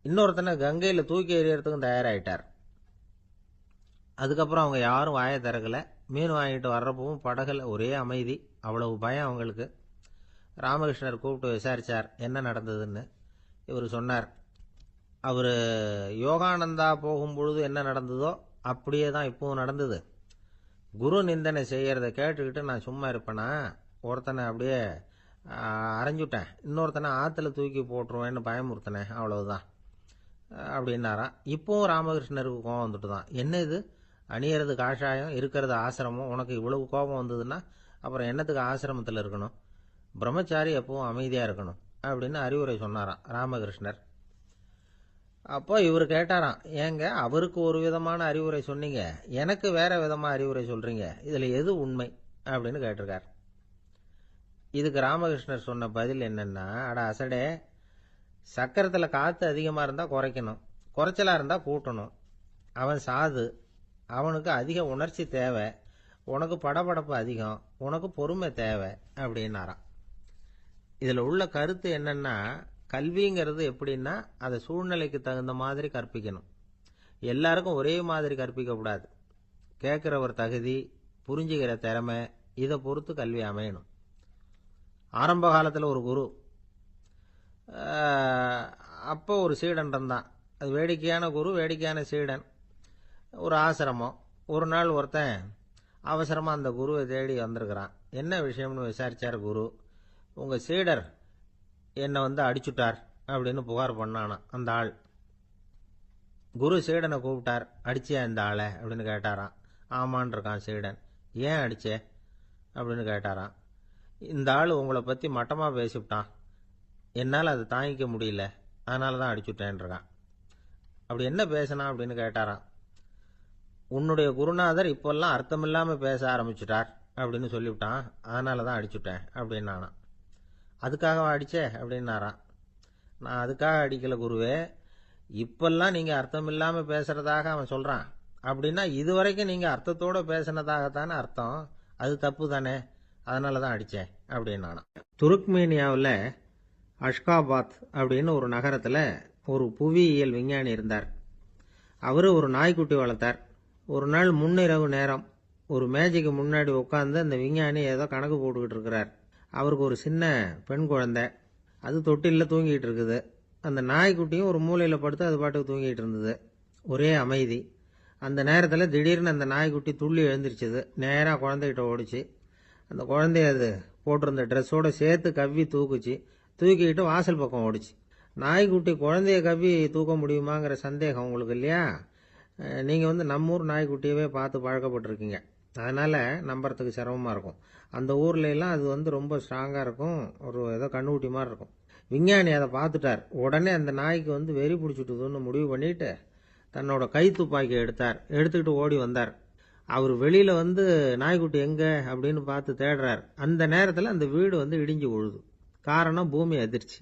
இன்னொருத்தனை கங்கையில் தூக்கி எறியறதுக்கும் தயாராகிட்டார். அதுக்கப்புறம் அவங்க யாரும் வாயை திறக்கல. மீன் வாங்கிட்டு வர்றப்பவும் படகுல ஒரே அமைதி. அவ்வளவு பயம் அவங்களுக்கு. ராமகிருஷ்ணர் கூப்பிட்டு விசாரிச்சார் என்ன நடந்ததுன்னு. இவர் சொன்னார், அவர் யோகானந்தா போகும்பொழுது என்ன நடந்ததோ அப்படியே தான் இப்பவும் நடந்தது. குரு நிந்தனை செய்யறத கேட்டுக்கிட்டு நான் சும்மா இருப்பேனா? ஒருத்தனை அப்படியே அரைஞ்சுட்டேன், இன்னொருத்தனை ஆற்றுல தூக்கி போட்டுருவேன்னு பயமுறுத்தினேன், அவ்வளவுதான் அப்படின்னாராம். இப்பவும் ராமகிருஷ்ணருக்கு கோபம் வந்துட்டு தான். என்ன இது, அணியறது காஷாயம், இருக்கிறது ஆசிரமம், உனக்கு இவ்வளவு கோபம் வந்ததுன்னா அப்புறம் என்னத்துக்கு ஆசிரமத்தில் இருக்கணும்? பிரம்மச்சாரி எப்பவும் அமைதியாக இருக்கணும் அப்படின்னு அறிவுரை சொன்னாராம் ராமகிருஷ்ணர். அப்போ இவர் கேட்டாராம், ஏங்க அவருக்கு ஒரு விதமான அறிவுரை சொன்னீங்க, எனக்கு வேற விதமாக அறிவுரை சொல்றீங்க, இதில் எது உண்மை அப்படின்னு கேட்டிருக்கார். இதுக்கு ராமகிருஷ்ணர் சொன்ன பதில் என்னன்னா, அட அசடே, சக்கரத்தில் காற்று அதிகமாக இருந்தால் குறைக்கணும், குறைச்சலாக இருந்தால் கூட்டணும். அவன் சாது, அவனுக்கு அதிக உணர்ச்சி தேவை, உனக்கு படபடப்பு அதிகம், உனக்கு பொறுமை தேவை அப்படின்னாராம். இதில் உள்ள கருத்து என்னன்னா, கல்விங்கிறது எப்படின்னா அதை சூழ்நிலைக்கு தகுந்த மாதிரி கற்பிக்கணும். எல்லாருக்கும் ஒரே மாதிரி கற்பிக்கக்கூடாது. கேட்குறவர் தகுதி, புரிஞ்சுக்கிற திறமை, இதை பொறுத்து கல்வி அமையணும். ஆரம்ப காலத்தில் ஒரு குரு, அப்போ ஒரு சீடன் இருந்தான். அது வேடிக்கையான குரு, வேடிக்கையான சீடன். ஒரு ஆசிரமம். ஒரு நாள் ஒருத்தன் அவசரமாக அந்த குருவை தேடி வந்திருக்கிறான். என்ன விஷயம்னு விசாரிச்சார் குரு. உங்கள் சீடர் என்னை அடிச்சுட்டார் அப்படின்னு புகார் பண்ணானா அந்த ஆள். குரு சீடனை கூப்பிட்டார். அடிச்சியா இந்த ஆளை அப்படின்னு கேட்டாராம். ஆமான் இருக்கான் சீடன். ஏன் அடிச்சே அப்படின்னு கேட்டாராம். இந்த ஆள் உங்களை பற்றி மட்டமாக பேசிவிட்டான், என்னால் அதை தாங்கிக்க முடியல, அதனால தான் அடிச்சுட்டேன் இருக்கான். அப்படி என்ன பேசினான் அப்படின்னு கேட்டாராம். உன்னுடைய குருநாதர் இப்பெல்லாம் அர்த்தமில்லாமல் பேச ஆரம்பிச்சுட்டார் அப்படின்னு சொல்லிவிட்டான், அதனால தான் அடிச்சுட்டேன் அப்படின்னானா. அதுக்காக அடிச்சே அப்படின்னாராம். நான் அதுக்காக அடிக்கல குருவே, இப்பெல்லாம் நீங்கள் அர்த்தம் இல்லாமல் பேசுறதாக அவன் சொல்கிறான், அப்படின்னா இதுவரைக்கும் நீங்கள் அர்த்தத்தோடு பேசினதாகத்தானே அர்த்தம், அது தப்பு தானே, அதனால தான் அடித்தேன் அப்படின்னானா. துருக்மேனியாவில் அஷ்காபாத் அப்படின்னு ஒரு நகரத்தில் ஒரு புவியியல் விஞ்ஞானி இருந்தார். அவர் ஒரு நாய்க்குட்டி வளர்த்தார். ஒரு நாள் முன்னிரவு நேரம் ஒரு மேஜைக்கு முன்னாடி உட்காந்து அந்த விஞ்ஞானி ஏதோ கணக்கு போட்டுக்கிட்டு இருக்கிறார். அவருக்கு ஒரு சின்ன பெண் குழந்தை, அது தொட்டிலில் தூங்கிட்டு இருக்குது. அந்த நாய்க்குட்டியும் ஒரு மூலையில் படுத்து அது பாட்டுக்கு தூங்கிட்டு இருந்தது. ஒரே அமைதி. அந்த நேரத்தில் திடீர்னு அந்த நாய்க்குட்டி துள்ளி எழுந்திரிச்சது. நேராக குழந்தைகிட்ட ஓடிச்சு. அந்த குழந்தைய அது போட்டிருந்த ட்ரெஸ்ஸோடு சேர்த்து கவ்வி தூக்குச்சு. தூக்கிக்கிட்டு வாசல் பக்கம் ஓடிச்சு. நாய்க்குட்டி குழந்தைய கவ்வி தூக்க முடியுமாங்கிற சந்தேகம் உங்களுக்கு இல்லையா? நீங்கள் நம்ம ஊர் நாய்க்குட்டியவே பார்த்து பழக்கப்பட்டிருக்கீங்க, அதனால் நம்புறதுக்கு சிரமமாக இருக்கும். அந்த ஊர்ல எல்லாம் அது ரொம்ப ஸ்ட்ராங்காக இருக்கும், ஒரு ஏதோ கண்ணுக்குட்டி மாதிரி இருக்கும். விஞ்ஞானி அதை பார்த்துட்டார். உடனே அந்த நாய்க்கு வெறி பிடிச்சிட்டுதுன்னு முடிவு பண்ணிட்டு தன்னோட கை துப்பாக்கி எடுத்துக்கிட்டு ஓடி வந்தார். அவர் வெளியில் நாய்க்குட்டி எங்கே அப்படின்னு பார்த்து தேடுறார். அந்த நேரத்தில் அந்த வீடு இடிஞ்சு விழுது. காரணம் பூமி அதிர்ச்சி.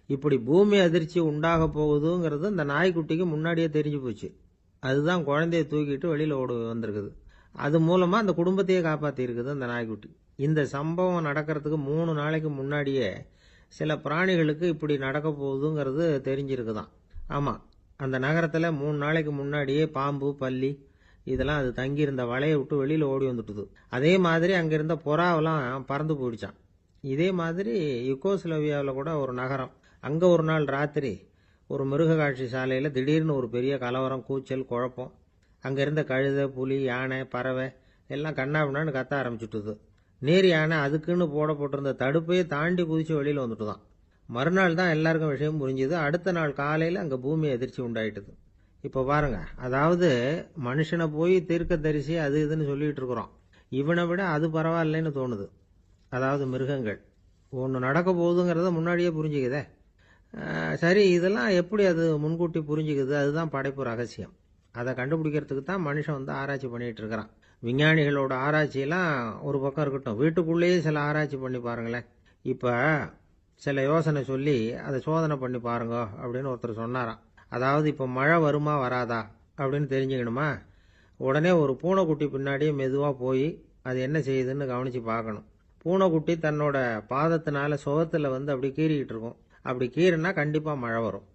இப்படி பூமி அதிர்ச்சி உண்டாக போகுதுங்கிறது அந்த நாய்க்குட்டிக்கு முன்னாடியே தெரிஞ்சு போச்சு. அதுதான் குழந்தைய தூக்கிட்டு வெளியில் ஓடி வந்திருக்குது. அது மூலமாக அந்த குடும்பத்தையே காப்பாற்றி இருக்குது அந்த நாய்க்குட்டி. இந்த சம்பவம் நடக்கிறதுக்கு 3 நாளைக்கு முன்னாடியே சில பிராணிகளுக்கு இப்படி நடக்க போகுதுங்கிறது தெரிஞ்சிருக்குதான். ஆமாம், அந்த நகரத்தில் 3 நாளைக்கு முன்னாடியே பாம்பு, பல்லி இதெல்லாம் அது தங்கியிருந்த வலையை விட்டு வெளியில் ஓடி வந்துட்டுது. அதே மாதிரி அங்கே இருந்த புறாவெல்லாம் பறந்து போயிடுச்சான். இதே மாதிரி யுகோஸ்லோவியாவில் கூட ஒரு நகரம், அங்கே ஒரு நாள் ராத்திரி ஒரு மிருக காட்சி சாலையில் திடீர்னு ஒரு பெரிய கலவரம், கூச்சல், குழப்பம். அங்கே இருந்த கழுதை, புலி, யானை, பறவை எல்லாம் கண்ணாபின்னான்னு கத்த ஆரம்பிச்சுட்டுது. நீர் யானை அதுக்குன்னு போடப்பட்டிருந்த தடுப்பையே தாண்டி குதிச்சு வெளியில் வந்துட்டு தான். மறுநாள் தான் எல்லாருக்கும் விஷயம் புரிஞ்சுது. அடுத்த நாள் காலையில் அங்கே பூமி அதிர்ச்சி உண்டாயிட்டுது. இப்போ பாருங்க, அதாவது மனுஷனை போய் தீர்க்கதரிசி அது இதுன்னு சொல்லிட்டு இருக்கிறோம். இவனை விட அது பரவாயில்லைன்னு தோணுது. அதாவது மிருகங்கள் ஒன்று நடக்க போகுதுங்கிறத முன்னாடியே புரிஞ்சுக்குதே. சரி, இதெல்லாம் எப்படி அது முன்கூட்டி புரிஞ்சுக்குது? அதுதான் படைப்பு ரகசியம். அதை கண்டுபிடிக்கிறதுக்கு தான் மனுஷன் ஆராய்ச்சி பண்ணிட்டு இருக்கிறான். விஞ்ஞானிகளோட ஆராய்ச்சியெல்லாம் ஒரு பக்கம் இருக்கட்டும், வீட்டுக்குள்ளேயே சில ஆராய்ச்சி பண்ணி பாருங்களேன். இப்போ சில யோசனை சொல்லி அதை சோதனை பண்ணி பாருங்க அப்படின்னு ஒருத்தர் சொன்னாராம். அதாவது இப்போ மழை வருமா வராதா அப்படின்னு தெரிஞ்சுக்கணுமா, உடனே ஒரு பூனைக்குட்டி பின்னாடியே மெதுவாக போய் அது என்ன செய்யுதுன்னு கவனித்து பார்க்கணும். பூனைக்குட்டி தன்னோட பாதத்தினால சுகத்தில் அப்படி கீறிக்கிட்டு இருக்கும். அப்படி கீறினா கண்டிப்பாக மழை வரும்.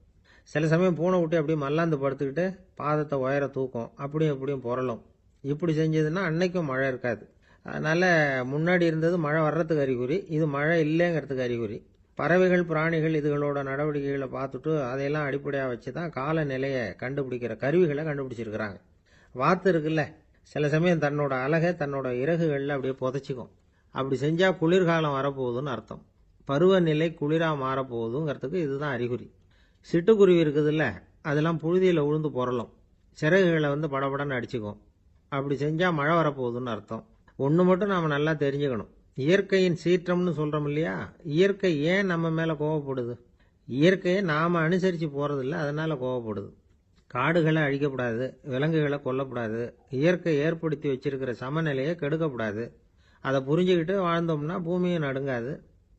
சில சமயம் பூனைக்குட்டி அப்படியே மல்லாந்து படுத்துக்கிட்டு பாதத்தை உயர தூக்கும், அப்படியும் இப்படியும் புரளும். இப்படி செஞ்சதுன்னா அன்னைக்கும் மழை இருக்காது. அதனால் முன்னாடி இருந்தது மழை வர்றதுக்கு அறிகுறி, இது மழை இல்லைங்கிறதுக்கு அறிகுறி. பறவைகள் பிராணிகள் இதுகளோட நடவடிக்கைகளை பார்த்துட்டு அதையெல்லாம் அடிப்படையாக வச்சு தான் காலநிலையை கண்டுபிடிக்கிற கருவிகளை கண்டுபிடிச்சிருக்கிறாங்க. வாத்து இருக்குல்ல, சில சமயம் தன்னோட அழகை தன்னோட இறகுகளில் அப்படியே புதைச்சிக்கும். அப்படி செஞ்சால் குளிர்காலம் வரப்போகுதுன்னு அர்த்தம். பருவநிலை குளிராக மாறப்போகுதுங்கிறதுக்கு இதுதான் அறிகுறி. சிட்டுக்குருவி இருக்குதுல்ல, அதெல்லாம் புழுதியில் விழுந்து புரளும், சிறகுகளை படபடன்னு அடிச்சுக்கும். அப்படி செஞ்சால் மழை வரப்போகுதுன்னு அர்த்தம். ஒன்று மட்டும் நாம் நல்லா தெரிஞ்சுக்கணும், இயற்கையின் சீற்றம்னு சொல்கிறோம் இல்லையா, இயற்கை ஏன் நம்ம மேலே கோவப்படுது? இயற்கையை நாம் அனுசரித்து போகிறதில்ல, அதனால் கோவப்படுது. காடுகளை அழிக்கப்படாது, விலங்குகளை கொல்லக்கூடாது, இயற்கை ஏற்படுத்தி வச்சிருக்கிற சமநிலையை கெடுக்கக்கூடாது. அதை புரிஞ்சுக்கிட்டு வாழ்ந்தோம்னா பூமியும் நடுங்காது,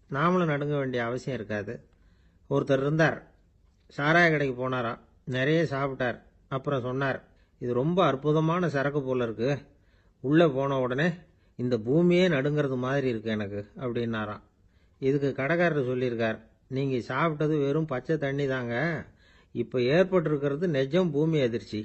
நாமளும் நடுங்க வேண்டிய அவசியம் இருக்காது. ஒருத்தர் இருந்தார், சாராய கடைக்கு போனாராம், நிறைய சாப்பிட்டார். அப்புறம் சொன்னார், இது ரொம்ப அற்புதமான சரக்கு போல இருக்கு, உள்ளே போன உடனே இந்த பூமியே நடுங்கிறது மாதிரி இருக்கு எனக்கு அப்படின்னாராம். இதுக்கு கடைக்காரர் சொல்லியிருக்கார், நீங்கள் சாப்பிட்டது வெறும் பச்சை தண்ணி தாங்க, இப்போ ஏற்பட்டிருக்கிறது நிஜம் பூமி அதிர்ச்சி.